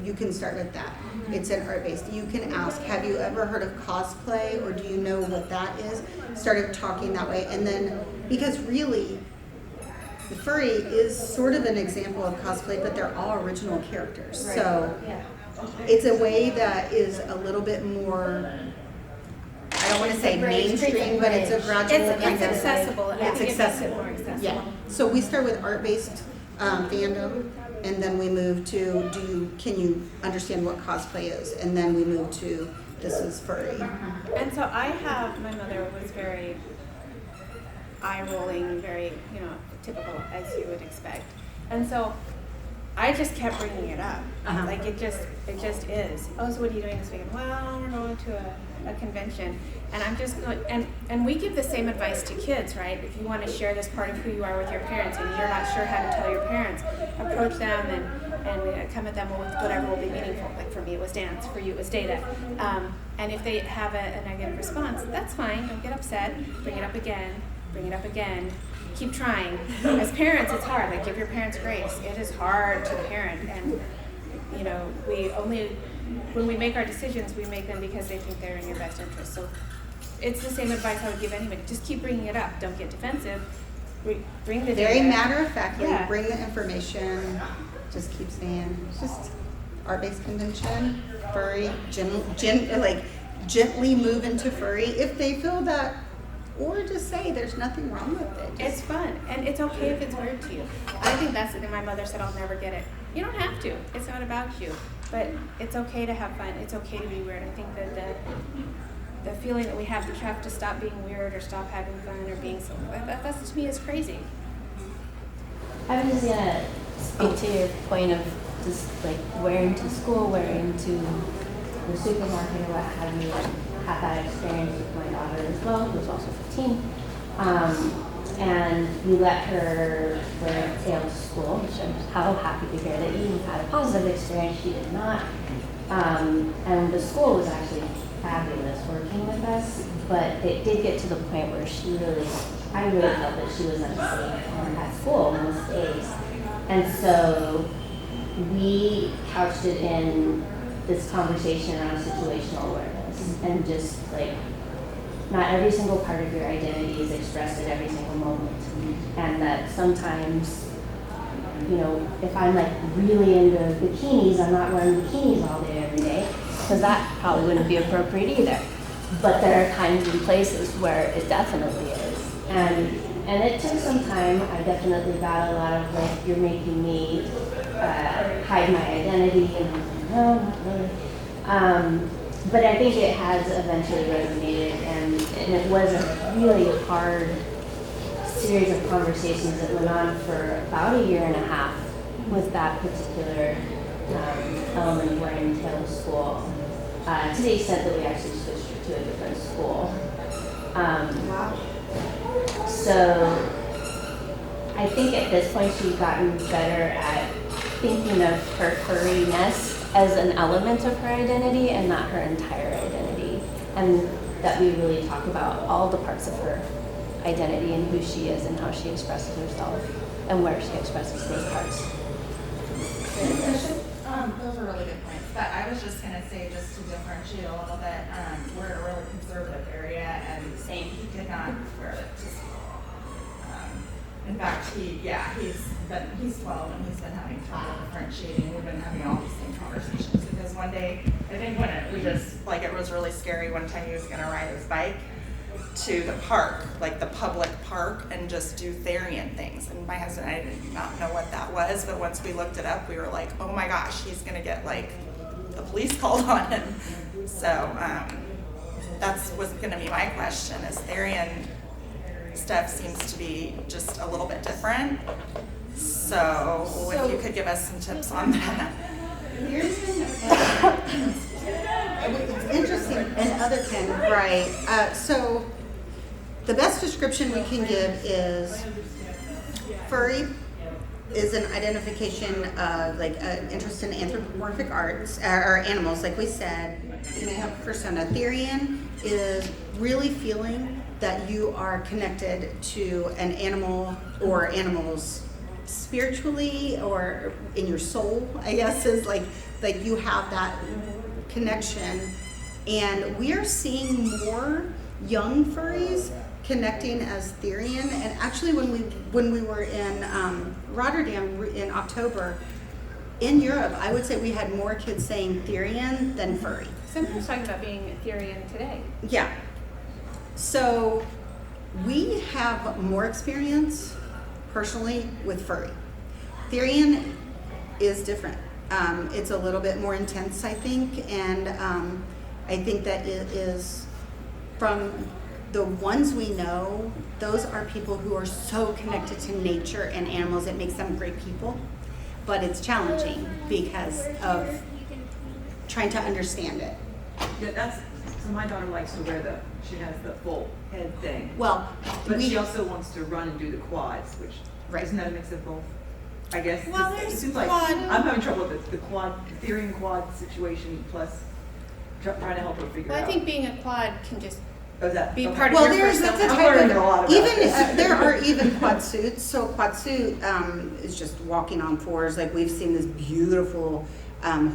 You can start with that. It's an art-based. You can ask, have you ever heard of cosplay, or do you know what that is? Started talking that way, and then, because really, the furry is sort of an example of cosplay, but they're all original characters. Right. So Yeah. it's a way that is a little bit more, I don't want to say mainstream, but it's a gradual It's kind of. accessible. It's It makes it accessible. more accessible. Yeah. So we start with art-based fandom, and then we move to can you understand what cosplay is? And then we move to this is furry. And so my mother was very eye-rolling, very, typical as you would expect. And so I just kept bringing it up. Uh-huh. Like it just is. Oh, so what are you doing this weekend? Well, we're going to a convention. And I'm just going, and we give the same advice to kids, right? If you want to share this part of who you are with your parents and you're not sure how to tell your parents, approach them and come at them with whatever will be meaningful. Like for me, it was dance. For you, it was data. And if they have a negative response, that's fine. Don't get upset. Bring it up again. Bring it up again. Keep trying. As parents, it's hard. Like, give your parents grace. It is hard to parent, and when we make our decisions, we make them because they think they're in your best interest. So it's the same advice I would give anybody. Just keep bringing it up. Don't get defensive. Bring the Very data. matter-of-factly, Yeah. bring the information. Just keep saying, just art-based convention, furry, gently move into furry if they feel that. Or just say there's nothing wrong with it. It's fun, and it's okay if it's weird to you. I think that's the thing my mother said, I'll never get it. You don't have to. It's not about you. But it's okay to have fun. It's okay to be weird. I think that the feeling that we have to stop being weird or stop having fun or being silly, that to me is crazy. I was just gonna speak to your point of just like wearing to school, wearing to the supermarket or what have you. Had that experience with my daughter as well, who was also 15. And we let her wear a tail to school, which I'm so happy to hear that you had a positive experience. She did not. And the school was actually fabulous working with us, but it did get to the point where I really felt that she was unsafe at school most days. And so we couched it in this conversation around situational awareness and just like not every single part of your identity is expressed at every single moment, and that sometimes if I'm like really into bikinis, I'm not wearing bikinis all day every day because that probably wouldn't be appropriate either, but there are times and places where it definitely is, and it took some time. I definitely got a lot of like, you're making me hide my identity, and I'm like, no, not really. But I think it has eventually resonated, and it was a really hard series of conversations that went on for about a year and a half with that particular element of wearing tail school, to the extent that we actually switched her to a different school. Wow. So I think at this point she's gotten better at thinking of her furriness as an element of her identity and not her entire identity. And that we really talk about all the parts of her identity and who she is and how she expresses herself and where she expresses those parts. Those are really good points, but I was just gonna say, just to differentiate a little bit, we're in a really conservative area, and he did not wear it to school. In fact, he's 12 and he's been having trouble differentiating. We've been having all these same conversations because one day, I think when it was really scary one time he was gonna ride his bike to the park, like the public park, and just do Therian things. And my husband and I did not know what that was, but once we looked it up, we were like, oh my gosh, he's gonna get like the police called on him. So that's was gonna be my question, is Therian stuff seems to be just a little bit different. So if you could give us some tips on that. It's interesting, and other can, right. So the best description we can give is furry is an identification of like an interest in anthropomorphic arts or animals, like we said. You may have a persona. Therian is really feeling that you are connected to an animal or animals spiritually or in your soul, I guess, is like you have that connection. And we are seeing more young furries connecting as Therian. And actually when we were in Rotterdam in October, in Europe, I would say we had more kids saying Therian than furry. Somebody's talking about being a Therian today. Yeah. So we have more experience personally with furry. Therian is different. It's a little bit more intense, I think, and I think that it is, from the ones we know, those are people who are so connected to nature and animals, it makes them great people, but it's challenging because of trying to understand it. Yeah, so my daughter likes to wear she has the full head thing. Well, But she also wants to run and do the quads, which, Right. isn't that a mix of both? I guess. Well, it there's seems like quad- I'm having trouble with the Therian quad situation, plus trying to help her figure Well, out. I think being a quad can just Oh, is that? be okay. part of Well, your there's that's a persona. I'm type learning of a lot about even this. there are even quad suits. So quad suit is just walking on fours. Like we've seen this beautiful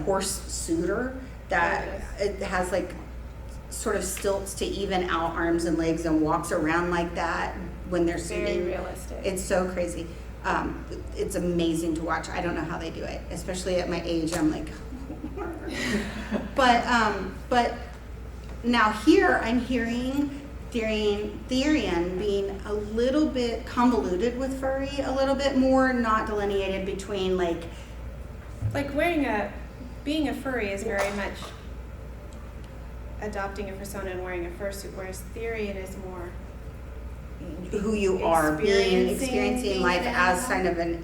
horse suitor that it has like sort of stilts to even out arms and legs and walks around like that when they're Very suiting. realistic. It's so crazy. It's amazing to watch. I don't know how they do it, especially at my age. I'm like, but now here I'm hearing Therian being a little bit convoluted with furry, a little bit more not delineated between like being a furry is very much adopting a persona and wearing a fursuit, whereas Therian is more who you are being experiencing being life an as animal. kind of an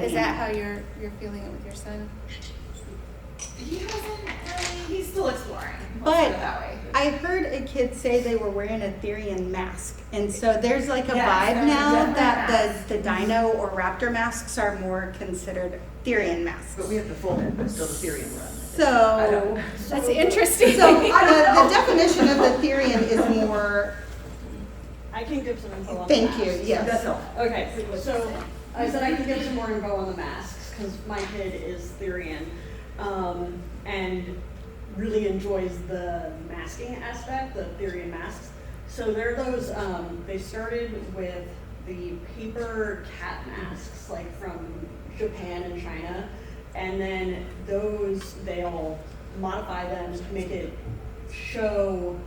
Is that animal. how you're feeling it with your son? He hasn't really, he's still exploring. Let's But put it that way. I heard a kid say they were wearing a Therian mask, and so there's like a Yes, vibe there's now definitely that masks. the dino or raptor masks are more considered Therian masks. But we have the full head, but still the Therian run. So, That's interesting. so the definition of the Therian is more. I can give some info on Thank the you. masks. Yes. That's all. Okay, so I said I can give some more info on the masks because my kid is Therian and really enjoys the masking aspect, the Therian masks. So they're those, they started with the paper cat masks, like from Japan and China. And then those, they'll modify them to make it show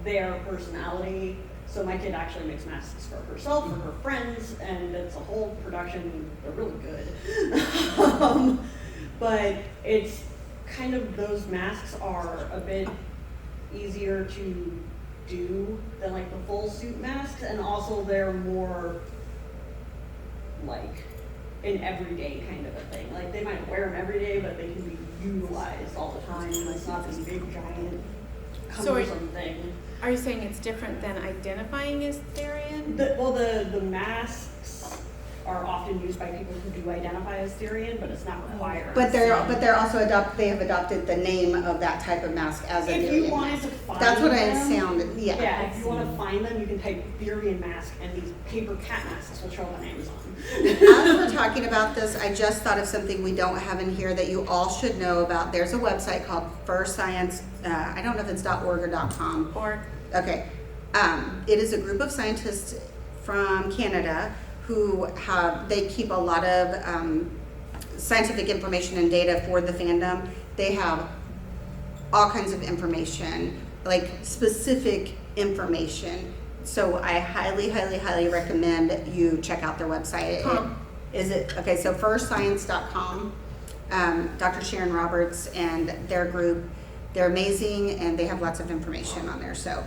their personality. So my kid actually makes masks for herself, for her friends, and it's a whole production. They're really good. But it's kind of, those masks are a bit easier to do than like the full suit masks, and also they're more like an everyday kind of a thing. Like they might wear them every day, but they can be utilized all the time. It's not this big giant cumbersome thing. Are you saying it's different than identifying as Therian? The masks are often used by people who do identify as Therian, but it's not required. But they're also they have adopted the name of that type of mask as a If Therian you wanted mask. to find That's what I them, sounded, yeah. Yeah, if you want to find them, you can type Therian mask, and these paper cat masks will show up on Amazon. As we're talking about this, I just thought of something we don't have in here that you all should know about. There's a website called Fur Science. I don't know if it's .org or .com. Org. Okay. It is a group of scientists from Canada who they keep a lot of scientific information and data for the fandom. They have all kinds of information, like specific information. So I highly, highly, highly recommend you check out their website. So furscience.com, Dr. Sharon Roberts and their group, they're amazing and they have lots of information on there. So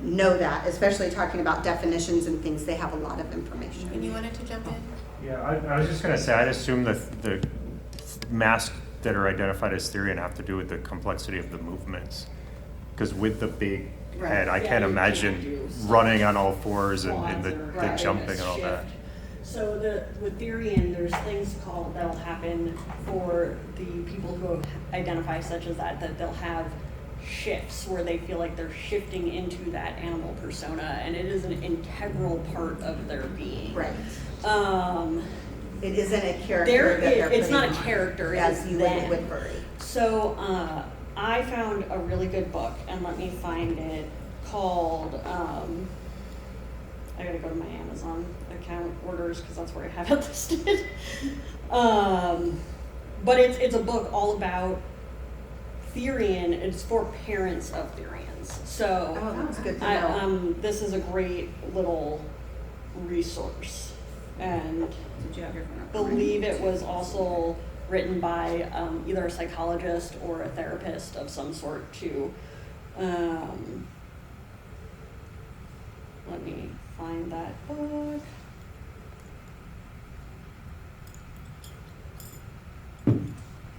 know that, especially talking about definitions and things, they have a lot of information. And you wanted to jump in? Yeah, I was just going to say, I'd assume that the masks that are identified as Therian have to do with the complexity of the movements. Because with the big head, I can't imagine running on all fours and the jumping and all that. So with Therian, there's things that'll happen for the people who identify such as that they'll have shifts where they feel like they're shifting into that animal persona, and it is an integral part of their being. Right. It isn't a character It's not a putting on, character, as it's you them. would with furry. So I found a really good book, and let me find it, called, I gotta go to my Amazon account orders because that's where I have it listed. But it's a book all about Therian. It's for parents of Therians. So that was good to know. this is a great little resource, and Did you have your phone up? believe it was also written by either a psychologist or a therapist of some sort too. Let me find that book.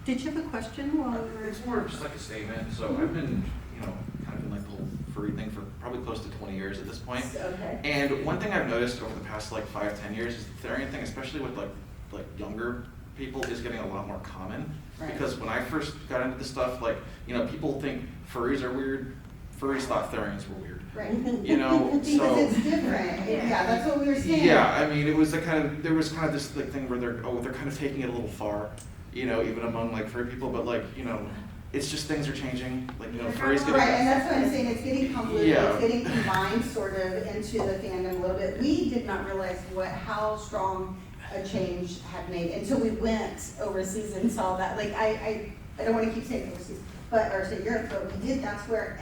Did you have a question while we were? It's more of just like a statement. So I've been, kind of in like the whole furry thing for probably close to 20 years at this point. Okay. And one thing I've noticed over the past like 5-10 years is the Therian thing, especially with like younger people, is getting a lot more common. Right. Because when I first got into this stuff, like, people think furries are weird. Furries thought Therians were weird. Right. So Because it's different. Yeah, that's what we were saying. yeah, I mean, there was kind of this like thing where they're kind of taking it a little far, even among like furry people, but like, it's just things are changing, like, furries getting. Right, and that's what I'm saying, it's getting convoluted, Yeah. it's getting combined sort of into the fandom a little bit. We did not realize how strong a change had made until we went overseas and saw that. Like, I don't want to keep saying overseas, or say Europe, but we did, that's where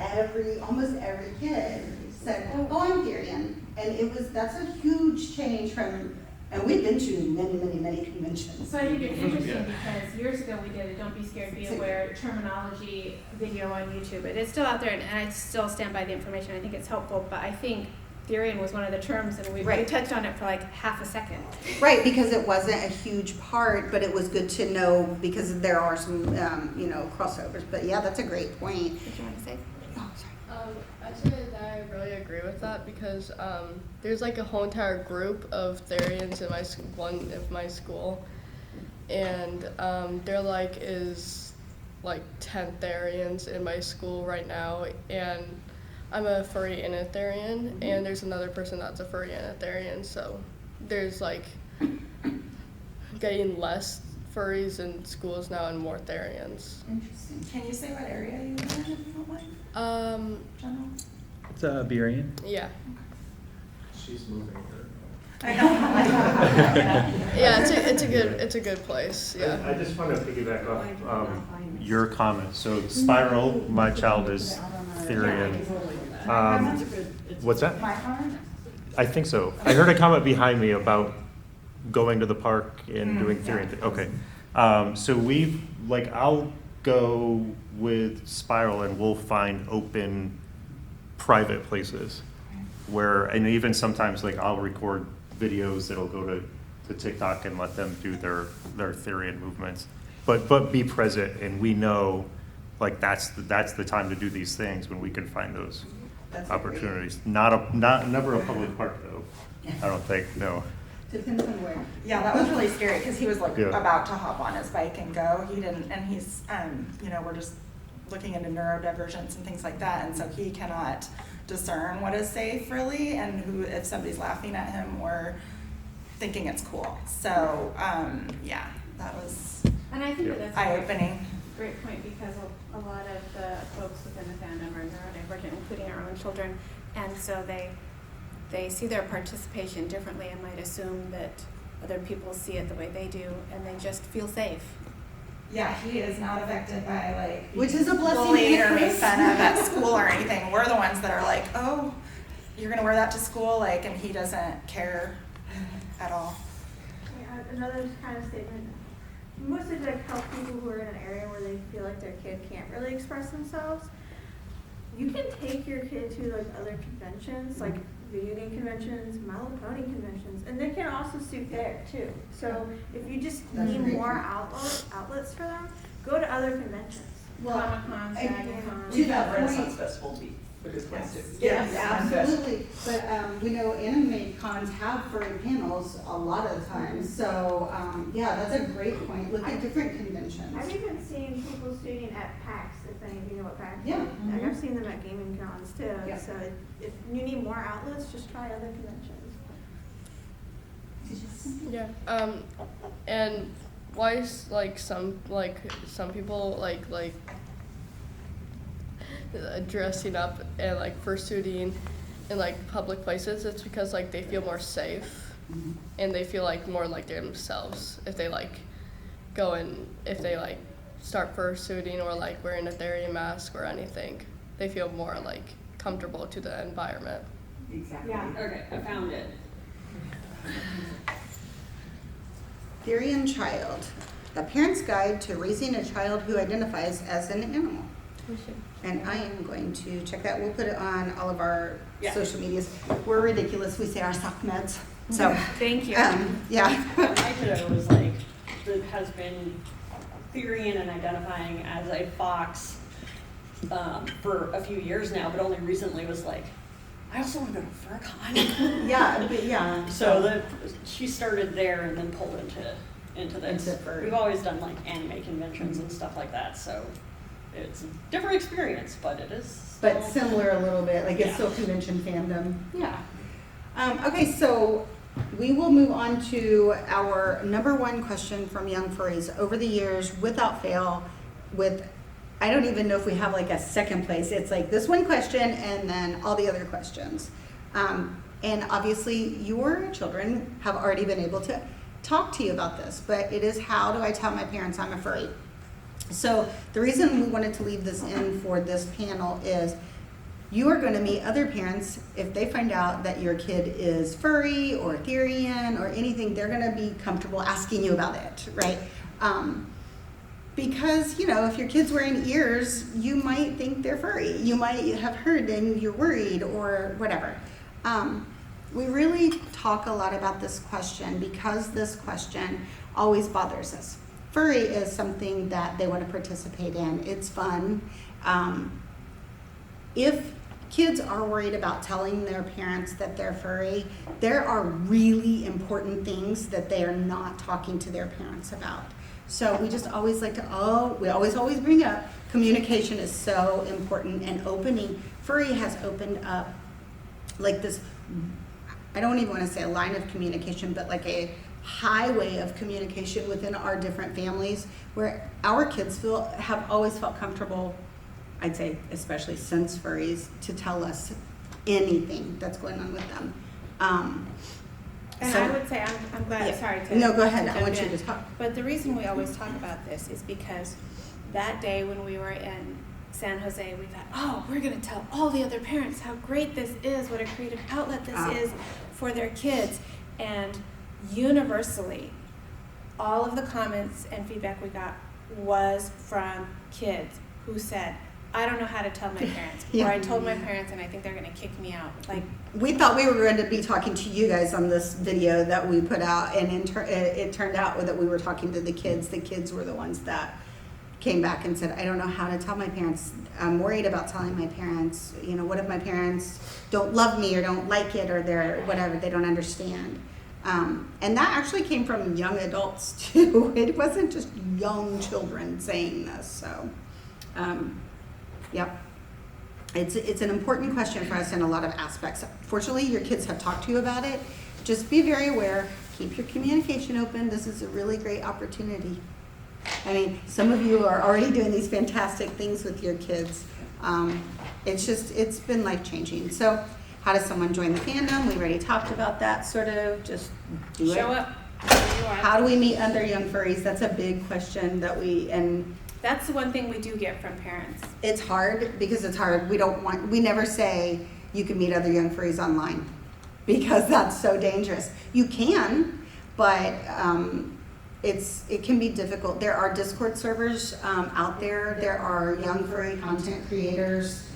almost every kid said, oh, I'm Therian. And that's a huge change from, and we've been to many, many, many conventions. So I think it's interesting Yeah. because years ago we did a Don't Be Scared, Be Aware terminology video on YouTube. It is still out there, and I still stand by the information. I think it's helpful, but I think Therian was one of the terms, and we touched on it for like half a second. Right, because it wasn't a huge part, but it was good to know because there are some, crossovers. But yeah, that's a great point. Did you want to say? Oh, sorry. I'd say that I really agree with that because there's like a whole entire group of Therians in one of my school, and there is 10 Therians in my school right now, and I'm a furry and a Therian, and there's another person that's a furry and a Therian, so there's getting less furries in schools now and more Therians. Interesting. Can you say what area you live in, if you don't mind? General? It's a Berian. Yeah. She's moving her. I know. Yeah, it's a good place. Yeah. I just want to piggyback off your comment. So Spiral, my child is Therian. That's a good What's that? My comment? I think so. I heard a comment behind me about going to the park and doing Therian. Okay. So I'll go with Spiral and we'll find open private places where, and even sometimes like I'll record videos that'll go to TikTok and let them do their Therian movements. But be present, and we know like that's the time to do these things when we can find those opportunities. Never a public park though. I don't think, no. Depends on where. Yeah, that was really scary because he was like Yeah. about to hop on his bike and go. He didn't, and he's, we're just looking into neurodivergence and things like that, and so he cannot discern what is safe really, and if somebody's laughing at him or thinking it's cool. So, yeah, that was And I think that that's a eye-opening. great point, because a lot of the folks within the fandom are neurodivergent, including our own children, and so they see their participation differently and might assume that other people see it the way they do, and they just feel safe. Yeah, he is not affected by like Which is a blessing bullied and or a made curse. fun of at school or anything. We're the ones that are like, oh, you're gonna wear that to school, like, and he doesn't care at all. Yeah, another kind of statement. Mostly to like help people who are in an area where they feel like their kid can't really express themselves. You can take your kid to like other conventions, like video game conventions, My Little Pony conventions, and they can also suit there too. So if you just need more outlets for them, go to other conventions. Well, Comic-Con, I- SAG-a-con. to We've that had point, Renaissance Festival be a good place too. yes, absolutely. But we know anime cons have furry panels a lot of times. So yeah, that's a great point. Look at different conventions. I've even seen people shooting at PAX, if any of you know what PAX is. Yeah. Like, I've seen them at gaming cons too. Yeah. So if you need more outlets, just try other conventions. Yeah. And why is like some people like dressing up and like fursuiting in like public places? It's because like they feel more safe and they feel like more like themselves if they like go and if they like start fursuiting or like wearing a Therian mask or anything. They feel more like comfortable to the environment. Exactly. Yeah. Okay, I found it. Therian Child, a parent's guide to raising a child who identifies as an animal. And I am going to check that. We'll put it on all of our social medias. We're ridiculous. We say our sock meds. So Thank you. yeah. My kiddo was like, has been Therian and identifying as a fox for a few years now, but only recently was like, I also want to go to FurCon. Yeah, but yeah. So she started there and then pulled into this. Into furry. We've always done like anime conventions and stuff like that, so it's a different experience, but it is But still- similar a little bit, like it's Yeah. still convention fandom. Yeah. Okay, so we will move on to our number one question from young furries over the years, without fail, I don't even know if we have like a second place. It's like this one question and then all the other questions. And obviously your children have already been able to talk to you about this, but it is, how do I tell my parents I'm a furry? So the reason we wanted to leave this in for this panel is you are going to meet other parents. If they find out that your kid is furry or Therian or anything, they're going to be comfortable asking you about it, right? Because, if your kid's wearing ears, you might think they're furry. You might have heard and you're worried or whatever. We really talk a lot about this question because this question always bothers us. Furry is something that they want to participate in. It's fun. If kids are worried about telling their parents that they're furry, there are really important things that they are not talking to their parents about. So we just always like to, we always bring up communication is so important, and opening. Furry has opened up like this, I don't even want to say a line of communication, but like a highway of communication within our different families where our kids have always felt comfortable, I'd say especially since furries, to tell us anything that's going on with them. And So- I would say, I'm glad, Yeah. sorry to. No, go ahead. I jump want you in. to talk. But the reason we always talk about this is because that day when we were in San Jose, we thought, oh, we're going to tell all the other parents how great this is, what a creative outlet this is for their kids. And universally, all of the comments and feedback we got was from kids who said, I don't know how to tell my parents, or I told my parents and I think they're going to kick me out. Like, we thought we were going to be talking to you guys on this video that we put out, and it turned out that we were talking to the kids. The kids were the ones that came back and said, I don't know how to tell my parents. I'm worried about telling my parents. You know, what if my parents don't love me or don't like it, or they're whatever, they don't understand. And that actually came from young adults too. It wasn't just young children saying this. So, yep. It's an important question for us in a lot of aspects. Fortunately, your kids have talked to you about it. Just be very aware. Keep your communication open. This is a really great opportunity. I mean, some of you are already doing these fantastic things with your kids. It's been life-changing. So how does someone join the fandom? We already talked about that, sort of. Just do it. Show up. How do we meet other young furries? That's a big question that that's the one thing we do get from parents. It's hard because it's hard. We never say you can meet other young furries online because that's so dangerous. You can, but it can be difficult. There are Discord servers out there. There are young furry content creators.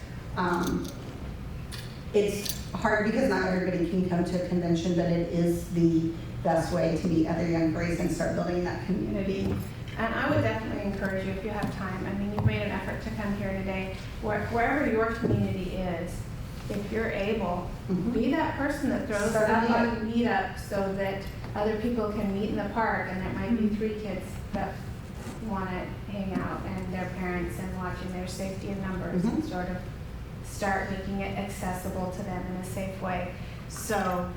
It's hard because not everybody can come to a convention, but it is the best way to meet other young furries and start building that community. And I would definitely encourage you, if you have time, I mean, you've made an effort to come here today, wherever your community is, if you're able, be that person that throws up a meetup so that other people can meet in the park, and there might be 3 kids that want to hang out and their parents, and watching their safety in numbers and sort of start making it accessible to them in a safe way. So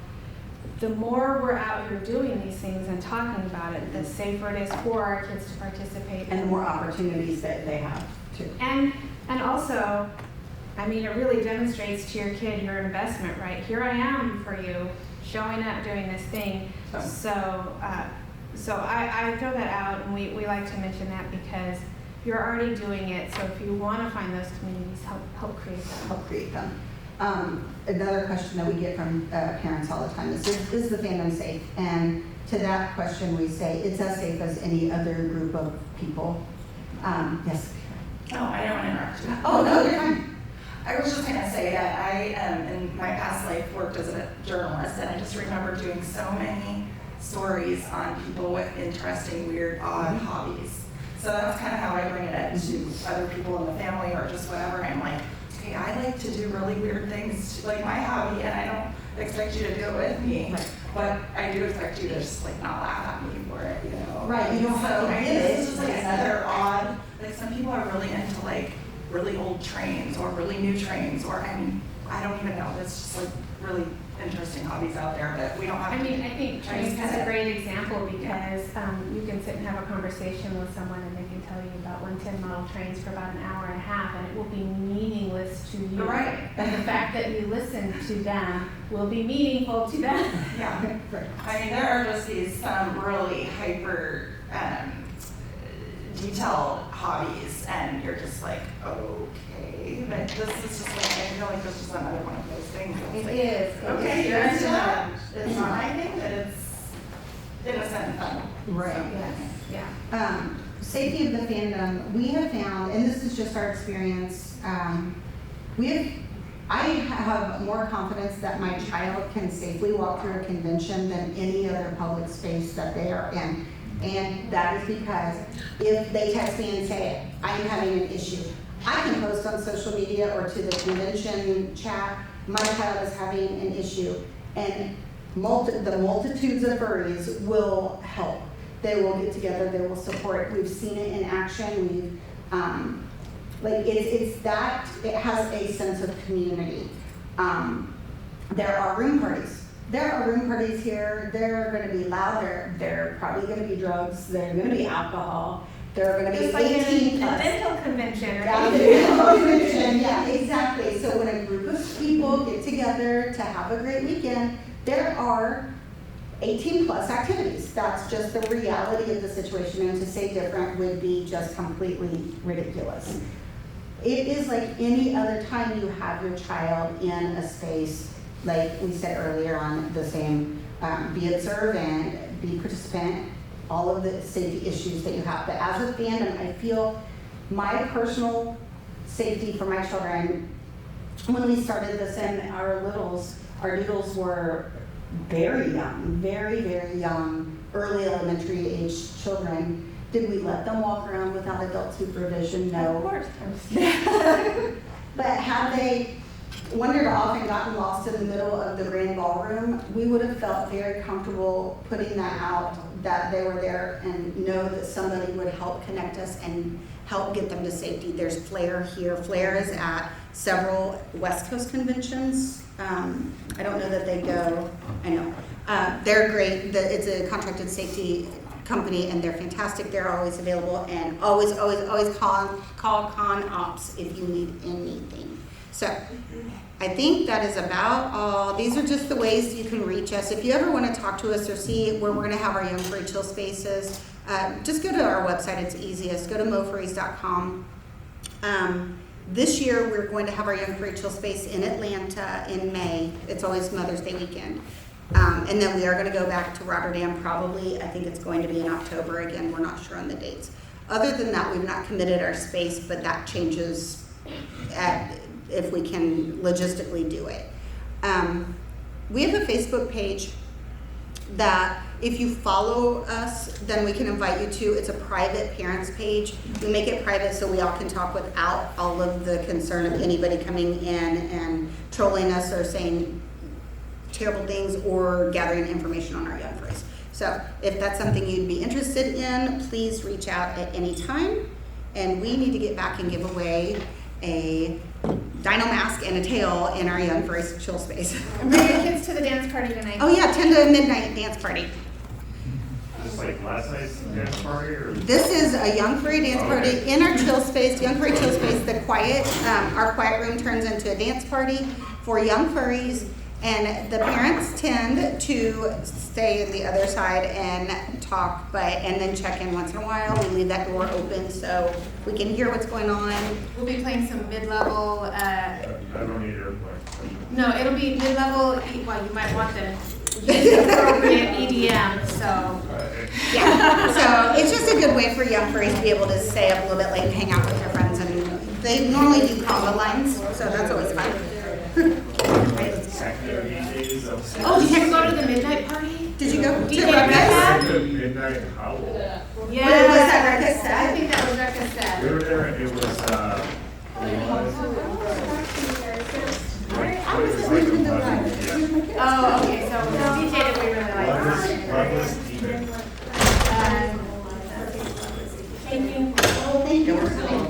the more we're out here doing these things and talking about it, the safer it is for our kids to participate. And the more opportunities that they have too. And also, I mean, it really demonstrates to your kid your investment, right? Here I am for you, showing up, doing this thing. So I throw that out, and we like to mention that because you're already doing it. So if you want to find those communities, help create them. Help create them. Another question that we get from parents all the time is the fandom safe? And to that question we say, it's as safe as any other group of people. Yes? Oh, I don't want to interrupt you. Oh, no, you're fine. I was just going to say that I, in my past life, worked as a journalist, and I just remember doing so many stories on people with interesting, weird, odd hobbies. So that's kind of how I bring it in to other people in the family or just whatever. I'm like, hey, I like to do really weird things, like my hobby, and I don't expect you to do it with me. Right. But I do expect you to just like not laugh at me for it, you know? Right, you don't have to I mean, get it. it's just like another odd, like some people are really into like really old trains or really new trains, or I mean, I don't even know. It's just like really interesting hobbies out there that we don't have. I mean, I think trains is a great example because you can sit and have a conversation with someone and they can tell you about 110 model trains for about an hour and a half, and it will be meaningless to you. Right. But the fact that you listen to them will be meaningful to them. Yeah. I mean, there are just these really hyper detailed hobbies, and you're just like, okay, but this is just like, I feel like this is another one of those things. It like, is. Okay, you're into that. It's not my thing, but it's innocent and fun. Right. So, Yes. Yeah. Safety of the fandom, we have found, and this is just our experience, I have more confidence that my child can safely walk through a convention than any other public space that they are in. And that is because if they text me and say, I'm having an issue, I can post on social media or to the convention chat, my child is having an issue, and the multitudes of furries will help. They will get together, they will support. We've seen it in action. It has a sense of community. There are room parties. There are room parties here. They're going to be loud. They're probably going to be drugs. They're going to be alcohol. They're going to be 18 plus. A dental convention. Yeah, exactly. So when a group of people get together to have a great weekend, there are 18 plus activities. That's just the reality of the situation, and to say different would be just completely ridiculous. It is like any other time you have your child in a space, like we said earlier on, the same, be observant, be participant, all of the safety issues that you have. But as a fandom, I feel my personal safety for my children, when we started this and our doodles were very young, very, very young, early elementary age children. Did we let them walk around without adult supervision? No. Of course. But had they wandered off and gotten lost in the middle of the grand ballroom, we would have felt very comfortable putting that out, that they were there, and know that somebody would help connect us and help get them to safety. There's Flair here. Flair is at several West Coast conventions. I don't know that they go, I know. They're great. It's a contracted safety company, and they're fantastic. They're always available, and always call Con Ops if you need anything. So I think that is about all. These are just the ways you can reach us. If you ever want to talk to us or see where we're going to have our Young Furry Chill Spaces, just go to our website. It's easiest. Go to mofurries.com. This year we're going to have our Young Furry Chill Space in Atlanta in May. It's always Mother's Day weekend. And then we are going to go back to Rotterdam probably. I think it's going to be in October again. We're not sure on the dates. Other than that, we've not committed our space, but that changes if we can logistically do it. We have a Facebook page that if you follow us, then we can invite you to. It's a private parents page. We make it private so we all can talk without all of the concern of anybody coming in and trolling us or saying terrible things or gathering information on our young furries. So if that's something you'd be interested in, please reach out at any time. And we need to get back and give away a dino mask and a tail in our Young Furry Chill Space. And bring your kids to the dance party tonight. Oh yeah, 10 to midnight dance party. Just like last night's dance party, or? This is a Young Furry dance party Okay. in our chill space, Young Furry Chill Space. The quiet, our quiet room turns into a dance party for young furries, and the parents tend to stay in the other side and talk, and then check in once in a while. We leave that door open so we can hear what's going on. We'll be playing some mid-level, I don't need airplane. no, it'll be mid-level, well, you might want the appropriate EDM, so. Yeah, so it's just a good way for young furries to be able to stay up a little bit late and hang out with their friends, and they normally do combo lines, so that's always fun. Oh, did you go to the midnight party? Did you go to DJ Ruckus? The midnight howl. Yeah. Was that Ruckus set? I think that was Ruckus set. We were there, and it was, Oh, okay, so the DJ that we really like. Loveless Demon. Thank you. Thank you.